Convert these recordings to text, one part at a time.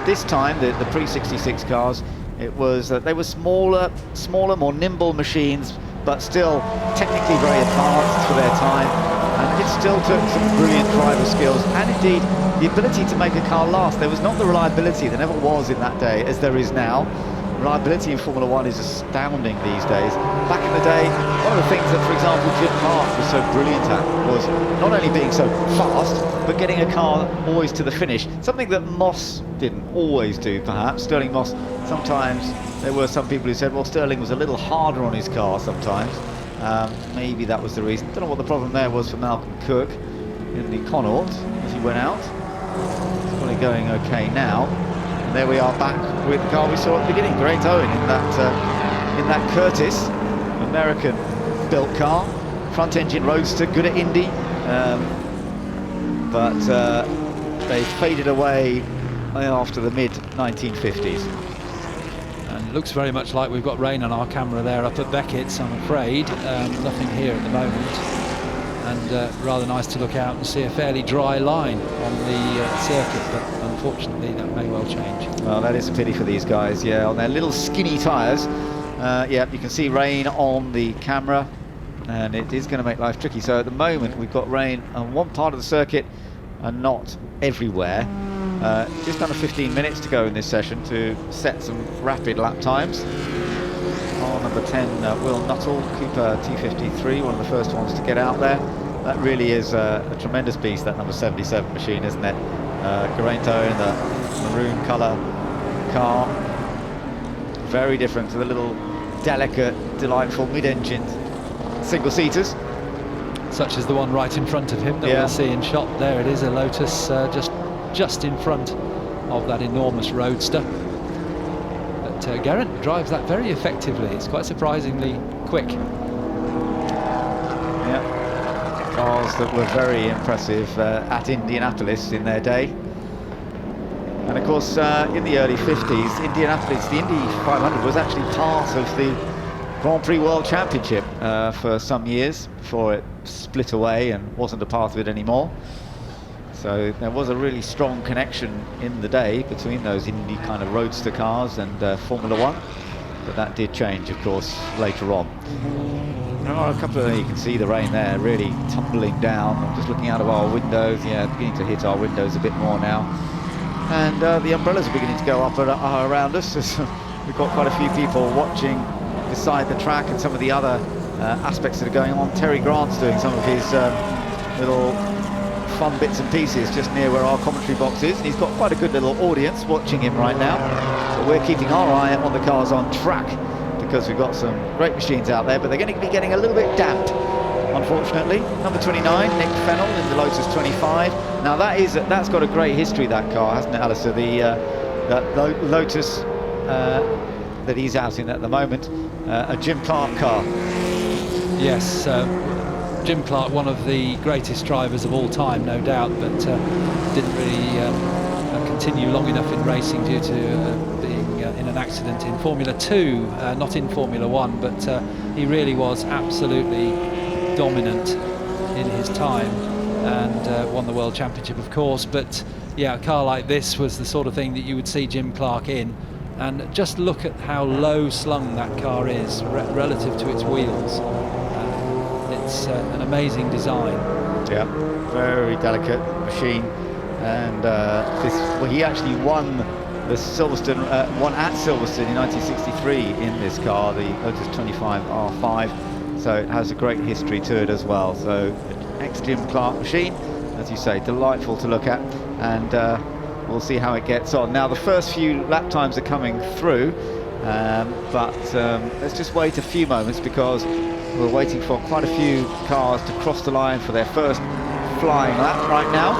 this time, the pre-66 cars, it was they were smaller, more nimble machines, but still technically very advanced for their time. And it still took some brilliant driver skills and indeed the ability to make a car last. There was not the reliability, there never was in that day, as there is now. Reliability in Formula One is astounding these days. Back in the day, one of the things that, for example, Jim Clark was so brilliant at was not only being so fast, but getting a car always to the finish. Something that Moss didn't always do, perhaps. Sterling Moss, sometimes there were some people who said, well, Sterling was a little harder on his car sometimes. Maybe that was the reason. Don't know what the problem there was for Malcolm Cook in the Connaught as he went out. It's probably going okay now. And there we are back with the car we saw at the beginning. Great Owen in that Curtis, American-built car, front-engine roadster, good at Indy, but they faded away after the mid-1950s. And it looks very much like we've got rain on our camera there up at Beckett's, I'm afraid. Nothing here at the moment. And rather nice to look out and see a fairly dry line on the circuit, but unfortunately that may well change. Well, that is a pity for these guys, yeah, on their little skinny tyres. Yeah, you can see rain on the camera, and it is going to make life tricky. So at the moment we've got rain on one part of the circuit and not everywhere. Just under 15 minutes to go in this session to set some rapid lap times. Number 10, Will Nuttall, Cooper T53, one of the first ones to get out there. That really is a tremendous beast, that number 77 machine, isn't it? Garento in the maroon colour car. Very different to the little delicate, delightful mid-engine single-seaters. Such as the one right in front of him that we'll see in shot. There it is, a Lotus just in front of that enormous roadster. Geraint drives that very effectively. It's quite surprisingly quick. Yeah, cars that were very impressive at Indianapolis in their day. And of course, in the early 50s, Indianapolis, the Indy 500 was actually part of the Grand Prix World Championship for some years before it split away and wasn't a part of it anymore. So there was a really strong connection in the day between those Indy kind of roadster cars and Formula One, but that did change, of course, later on. There are a couple of, you can see the rain there really tumbling down. I'm just looking out of our windows, yeah, beginning to hit our windows a bit more now. And the umbrellas are beginning to go up around us. We've got quite a few people watching beside the track and some of the other aspects that are going on. Terry Grant's doing some of his little fun bits and pieces just near where our commentary box is, and he's got quite a good little audience watching him right now. But we're keeping our eye on the cars on track because we've got some great machines out there, but they're going to be getting a little bit damp, unfortunately. Number 29, Nick Fennell in the Lotus 25. Now that's got a great history, that car, hasn't it, Alistair? That Lotus that he's out in at the moment, a Jim Clark car. Yes. Jim Clark, one of the greatest drivers of all time, no doubt, but didn't really continue long enough in racing due to being in an accident in Formula 2, not in Formula 1, but he really was absolutely dominant in his time and won the World Championship, of course. But yeah, a car like this was the sort of thing that you would see Jim Clark in, and just look at how low slung that car is relative to its wheels. It's an amazing design. Yeah, very delicate machine, and he actually won the Silverstone, won at Silverstone in 1963 in this car, the Lotus 25 R5. So it has a great history to it as well. So an ex-Jim Clark machine, as you say, delightful to look at, and we'll see how it gets on. Now the first few lap times are coming through, but let's just wait a few moments because we're waiting for quite a few cars to cross the line for their first flying lap right now.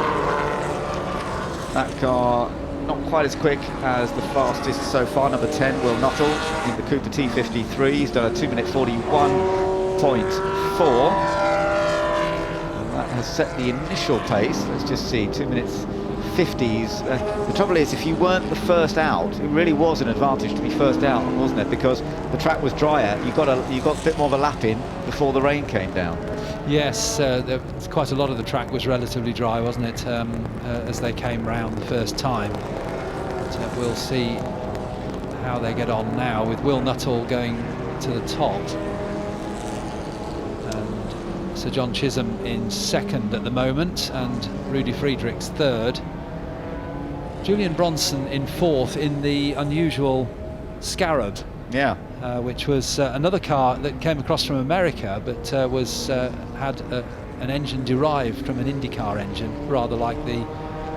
That car not quite as quick as the fastest so far, number 10, Will Nuttall, in the Cooper T53. He's done a 2:41.4. And that has set the initial pace. Let's just see, 2 minutes 50s. The trouble is, if you weren't the first out, it really was an advantage to be first out, wasn't it? Because the track was drier. You got a bit more of a lap in before the rain came down. Yes, quite a lot of the track was relatively dry, wasn't it, as they came round the first time. But we'll see how they get on now with Will Nuttall going to the top. And Sir John Chisholm in second at the moment, and Rudy Friedrichs third. Julian Bronson in fourth in the unusual Scarab. Yeah. Which was another car that came across from America, but had an engine derived from an IndyCar engine, rather like the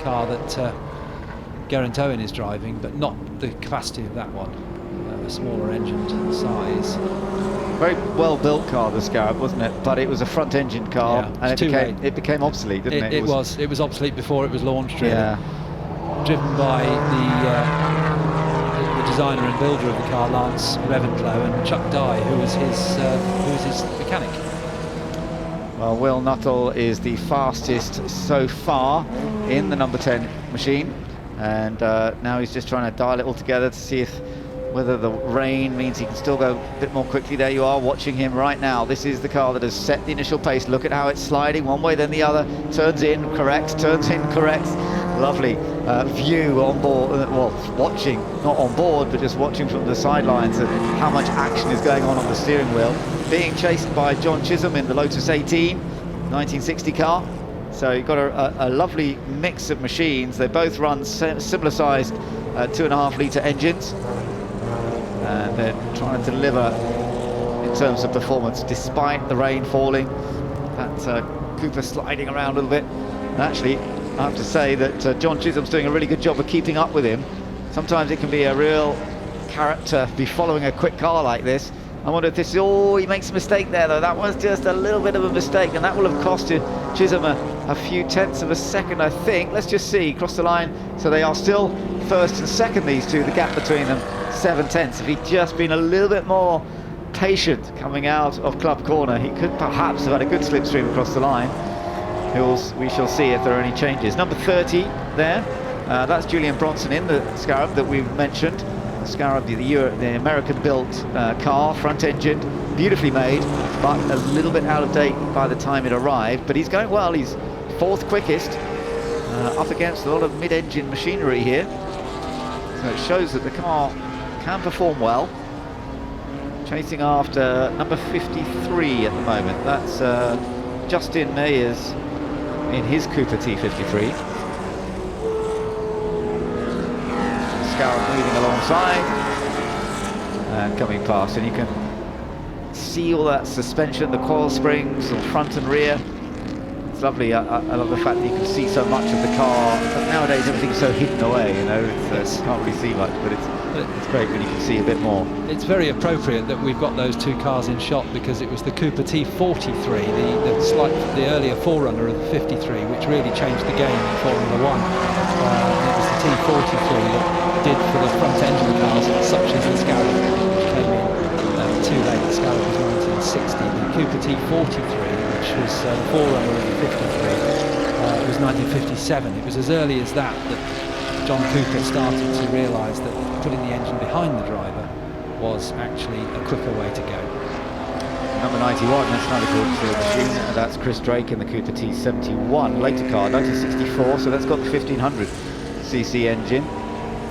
car that Geraint Owen is driving, but not the capacity of that one, a smaller engine size. Very well built car, the Scarab, wasn't it? But it was a front engine car, and it became obsolete, didn't it? It was obsolete before it was launched, really. Yeah. Driven by the designer and builder of the car, Lance Reventlow, and Chuck Dye, who was his mechanic. Well, Will Nuttall is the fastest so far in the number 10 machine, and now he's just trying to dial it all together to see whether the rain means he can still go a bit more quickly. There you are, watching him right now. This is the car that has set the initial pace. Look at how it's sliding one way then the other. Turns in correct, turns in correct. Lovely view on board, well, watching, not on board, but just watching from the sidelines and how much action is going on the steering wheel. Being chased by John Chisholm in the Lotus 18, 1960 car. So you've got a lovely mix of machines. They both run similar sized 2.5 litre engines. And they're trying to deliver in terms of performance despite the rain falling. That Cooper sliding around a little bit. And actually, I have to say that John Chisholm's doing a really good job of keeping up with him. Sometimes it can be a real character be following a quick car like this. I wonder if this is, he makes a mistake there though. That was just a little bit of a mistake, and that will have costed Chisholm a few tenths of a second, I think. Let's just see, cross the line. So they are still first and second, these two, the gap between them, 7 tenths. If he'd just been a little bit more patient coming out of Club Corner, he could perhaps have had a good slipstream across the line. We shall see if there are any changes. Number 30 there, that's Julian Bronson in the Scarab that we've mentioned. The Scarab, the American-built car, front engine, beautifully made, but a little bit out of date by the time it arrived. But he's going well. He's fourth quickest, up against a lot of mid-engine machinery here. So it shows that the car can perform well. Chasing after number 53 at the moment. That's Justin Meyers in his Cooper T53. Scarab moving alongside and coming past, and you can see all that suspension, the coil springs on front and rear. It's lovely. I love the fact that you can see so much of the car. But nowadays everything's so hidden away, you know, you can't really see much, but it's great when you can see a bit more. It's very appropriate that we've got those two cars in shot, because it was the Cooper T43, the earlier forerunner of the 53, which really changed the game in Formula One. It was the T43 that did for the front engine cars such as the Scarab, which came in too late. The Scarab was 1960. The Cooper T43, which was the forerunner of the 53, was 1957. It was as early as that John Cooper started to realise that putting the engine behind the driver was actually a quicker way to go. Number 91, that's another good machine, and that's Chris Drake in the Cooper T71, later car, 1964, so that's got the 1500cc engine.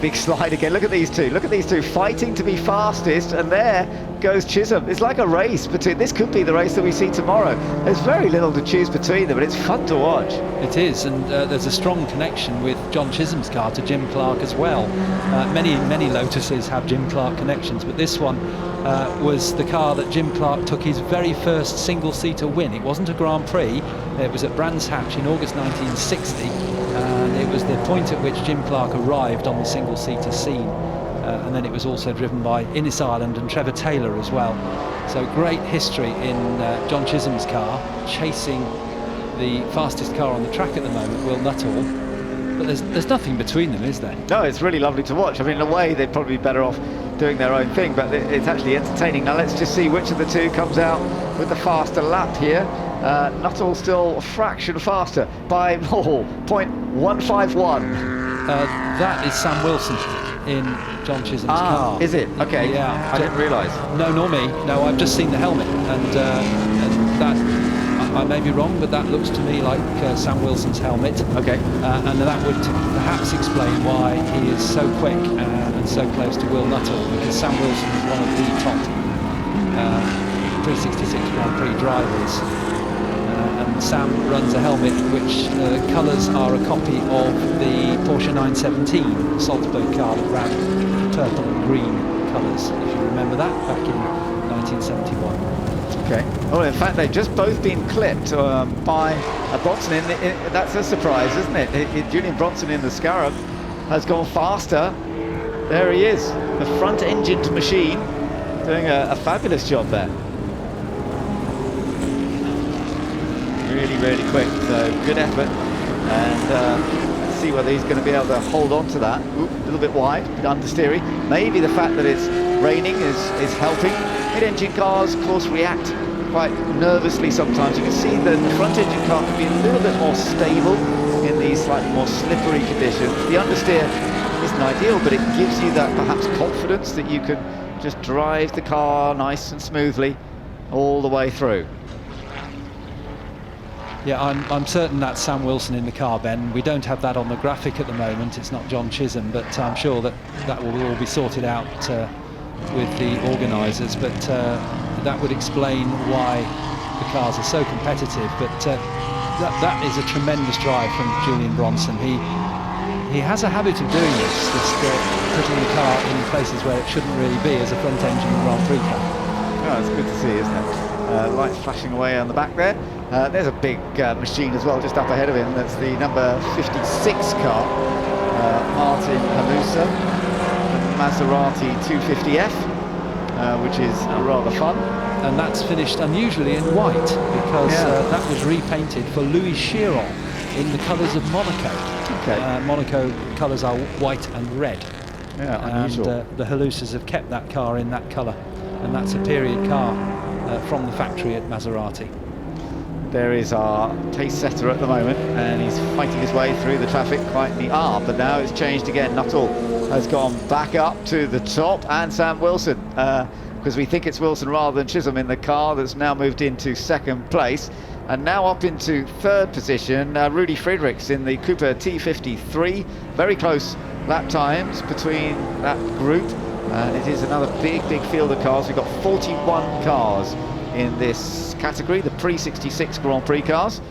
Big slide again. Look at these two fighting to be fastest, and there goes Chisholm. It's like a race between, this could be the race that we see tomorrow. There's very little to choose between them, but it's fun to watch. It is, and there's a strong connection with John Chisholm's car to Jim Clark as well. Many Lotuses have Jim Clark connections, but this one was the car that Jim Clark took his very first single-seater win. It wasn't a Grand Prix, it was at Brands Hatch in August 1960, and it was the point at which Jim Clark arrived on the single-seater scene. And then it was also driven by Innes Ireland and Trevor Taylor as well. So great history in John Chisholm's car, chasing the fastest car on the track at the moment, Will Nuttall. But there's nothing between them, is there? No, it's really lovely to watch. I mean, in a way, they'd probably be better off doing their own thing, but it's actually entertaining. Now let's just see which of the two comes out with the faster lap here. Nuttall still a fraction faster by 0.151. That is Sam Wilson in John Chisholm's car. Is it? Okay. Yeah. I didn't realise. No, nor me. No, I've just seen the helmet, and that I may be wrong, but that looks to me like Sam Wilson's helmet. Okay. And that would perhaps explain why he is so quick and so close to Will Nuttall, because Sam Wilson is one of the top 366 Grand Prix drivers. And Sam runs a helmet which colours are a copy of the Porsche 917 Salzburg car that ran purple and green colours, if you remember that, back in 1971. Okay. Well, in fact, they've just both been clipped by Bronson. That's a surprise, isn't it? Julian Bronson in the Scarab has gone faster. There he is, the front-engined machine, doing a fabulous job there. Really, really quick. So good effort, and let's see whether he's going to be able to hold on to that. Ooh, a little bit wide, bit understeery. Maybe the fact that it's raining is helping. Mid-engine cars, of course, react quite nervously sometimes. You can see that the front-engine car can be a little bit more stable in these slightly more slippery conditions. The understeer isn't ideal, but it gives you that perhaps confidence that you can just drive the car nice and smoothly all the way through. Yeah, I'm certain that's Sam Wilson in the car, Ben. We don't have that on the graphic at the moment. It's not John Chisholm, but I'm sure that will all be sorted out with the organisers. But that would explain why the cars are so competitive. But that is a tremendous drive from Julian Bronson. He has a habit of doing this, putting the car in places where it shouldn't really be as a front-engine Grand Prix car. Oh, it's good to see, isn't it? Lights flashing away on the back there. There's a big machine as well just up ahead of him. That's the number 56 car, Martin Halusa, the Maserati 250F, which is rather fun. And that's finished unusually in white, because that was repainted for Louis Chiron in the colours of Monaco. Okay. Monaco colours are white and red. Yeah, unusual. And the Halusas have kept that car in that colour, and that's a period car from the factory at Maserati. There is our pace setter at the moment, and he's fighting his way through the traffic quite the but now it's changed again. Nuttall has gone back up to the top, and Sam Wilson, because we think it's Wilson rather than Chisholm in the car, that's now moved into second place. And now up into third position, Rudy Friedrichs in the Cooper T53. Very close lap times between that group. It is another big field of cars. We've got 41 cars in this category, the pre-66 Grand Prix cars.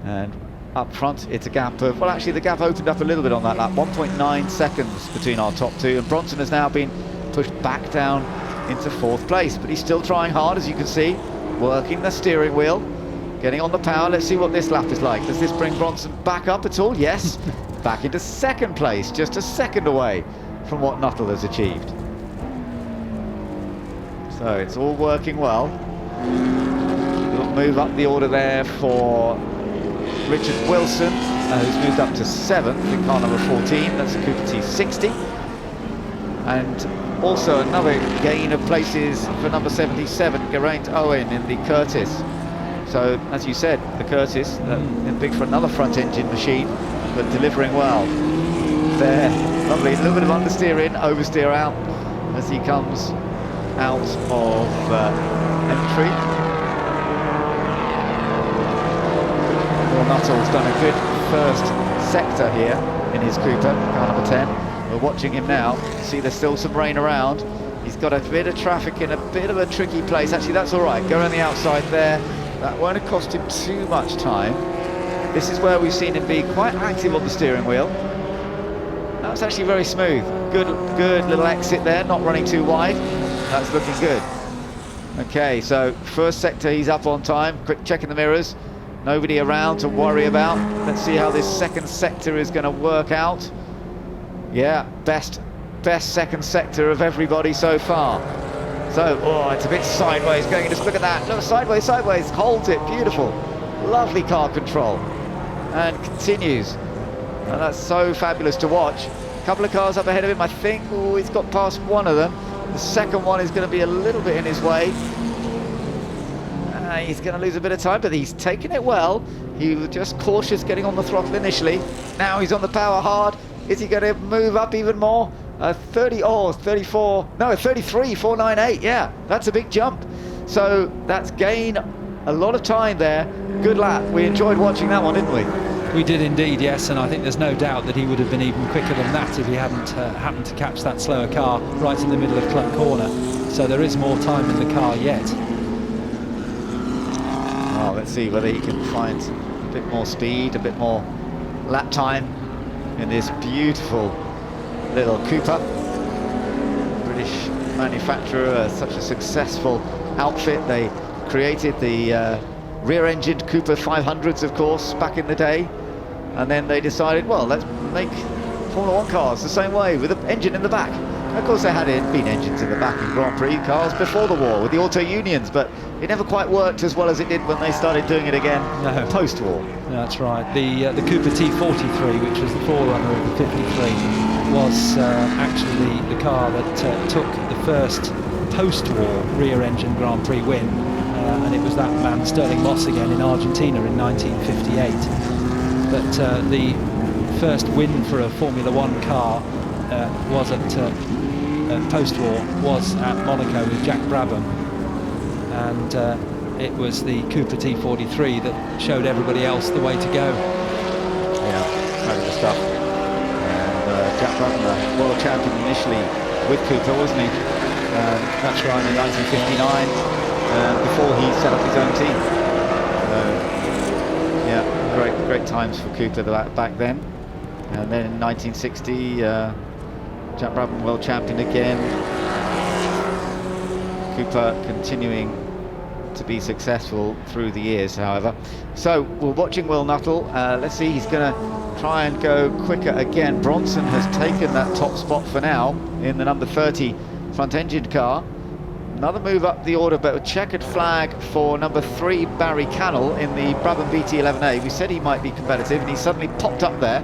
And up front, it's a gap of, well, actually the gap opened up a little bit on that lap, 1.9 seconds between our top two. And Bronson has now been pushed back down into fourth place, but he's still trying hard, as you can see, working the steering wheel, getting on the power. Let's see what this lap is like. Does this bring Bronson back up at all? Yes. Back into second place, just a second away from what Nuttall has achieved. So it's all working well. We'll move up the order there for Richard Wilson, who's moved up to 7th in car number 14. That's a Cooper T60. And also another gain of places for number 77, Geraint Owen in the Curtis. So, as you said, the Curtis, big for another front-engine machine, but delivering well. There, lovely, a little bit of understeer in, oversteer out as he comes out of entry. Will Nuttall's done a good first sector here in his Cooper, car number 10. We're watching him now. See, there's still some rain around. He's got a bit of traffic in a bit of a tricky place. Actually, that's all right. Go around the outside there. That won't have cost him too much time. This is where we've seen him be quite active on the steering wheel. That's actually very smooth. Good little exit there, not running too wide. That's looking good. Okay, so first sector he's up on time. Quick check in the mirrors. Nobody around to worry about. Let's see how this second sector is going to work out. Yeah, best second sector of everybody so far. So, oh, it's a bit sideways going. Just look at that. Look, sideways. Holds it. Beautiful. Lovely car control. And continues. And that's so fabulous to watch. A couple of cars up ahead of him, I think. Oh, he's got past one of them. The second one is going to be a little bit in his way. He's going to lose a bit of time, but he's taken it well. He was just cautious getting on the throttle initially. Now he's on the power hard. Is he going to move up even more? 33, 498, yeah, that's a big jump. So that's gain a lot of time there. Good lap. We enjoyed watching that one, didn't we? We did indeed, yes, and I think there's no doubt that he would have been even quicker than that if he hadn't happened to catch that slower car right in the middle of Club Corner. So there is more time in the car yet. Well, let's see whether he can find a bit more speed, a bit more lap time in this beautiful little Cooper. British manufacturer, such a successful outfit. They created the rear-engined Cooper 500s, of course, back in the day, and then they decided, well, let's make Formula 1 cars the same way, with an engine in the back. And of course, there had been engines in the back in Grand Prix cars before the war with the auto unions, but it never quite worked as well as it did when they started doing it again post-war. That's right. The Cooper T43, which was the forerunner of the 53, was actually the car that took the first post-war rear-engine Grand Prix win, and it was that man Sterling Moss again in Argentina in 1958. But the first win for a Formula 1 car was at post-war was at Monaco with Jack Brabham, and it was the Cooper T43 that showed everybody else the way to go. Yeah, fabulous stuff. And Jack Brabham, world champion initially with Cooper, wasn't he? That's right, in 1959, before he set up his own team. Yeah, great times for Cooper back then. And then in 1960, Jack Brabham world champion again. Cooper continuing to be successful through the years, however. So we're watching Will Nuttall. Let's see, he's going to try and go quicker again. Bronson has taken that top spot for now in the number 30 front-engined car. Another move up the order, but a checkered flag for number 3 Barry Cannell in the Brabham BT11A. We said he might be competitive, and he suddenly popped up there.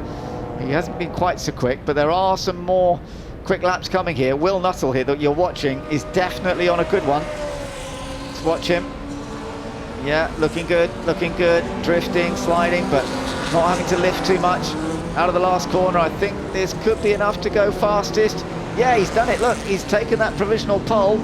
He hasn't been quite so quick, but there are some more quick laps coming here. Will Nuttall here that you're watching is definitely on a good one. Let's watch him. Yeah, looking good, drifting, sliding, but not having to lift too much out of the last corner. I think this could be enough to go fastest. Yeah, he's done it. Look, he's taken that provisional pole.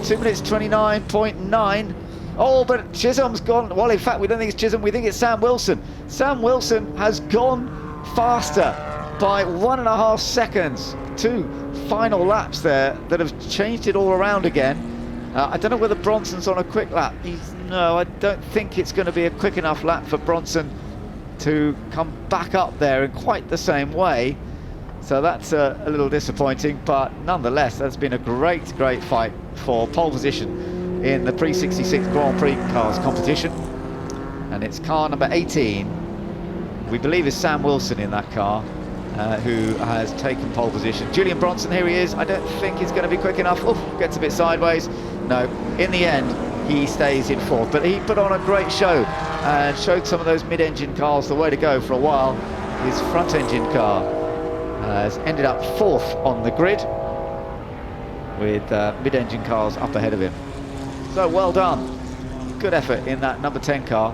2 minutes 29.9. Oh, but Chisholm's gone. Well, in fact, we don't think it's Chisholm, we think it's Sam Wilson. Sam Wilson has gone faster by 1.5 seconds. 2 final laps there that have changed it all around again. I don't know whether Bronson's on a quick lap. No, I don't think it's going to be a quick enough lap for Bronson to come back up there in quite the same way. So that's a little disappointing, but nonetheless, that's been a great fight for pole position in the Pre-66 Grand Prix cars competition. And it's car number 18, we believe is Sam Wilson in that car, who has taken pole position. Julian Bronson, here he is. I don't think he's going to be quick enough. Oof, gets a bit sideways. No, in the end, he stays in 4th. But he put on a great show and showed some of those mid-engine cars the way to go for a while. His front-engine car has ended up 4th on the grid, with mid-engine cars up ahead of him. So well done. Good effort in that number 10 car.